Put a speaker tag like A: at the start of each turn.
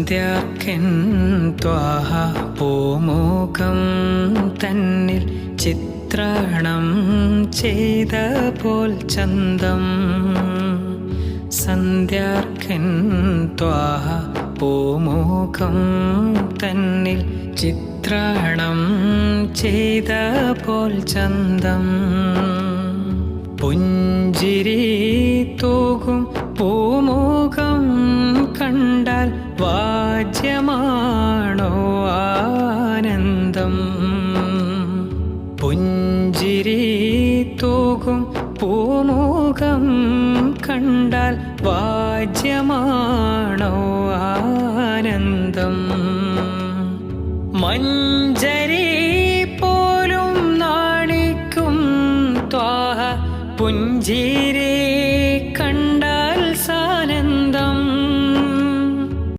A: സന്ധ്യാർക്കൻ ത്വാഹ പൂമുഖം തന്നിൽ ചിത്രണം ചെയ്ത പോൽ ചന്തം. സന്ധ്യാർക്കൻ ത്വാഹ പൂമുഖം തന്നിൽ ചിത്രണം ചെയ്ത പോൽ ചന്തം. പുഞ്ചിരി തൂകും പൂമുഖം കണ്ടാൽ വാജ്യമാണോ ആനന്ദം. പുഞ്ചിരി തൂകും പൂമുഖം കണ്ടാൽ വാജ്യമാണോ ആനന്ദം. മഞ്ജരി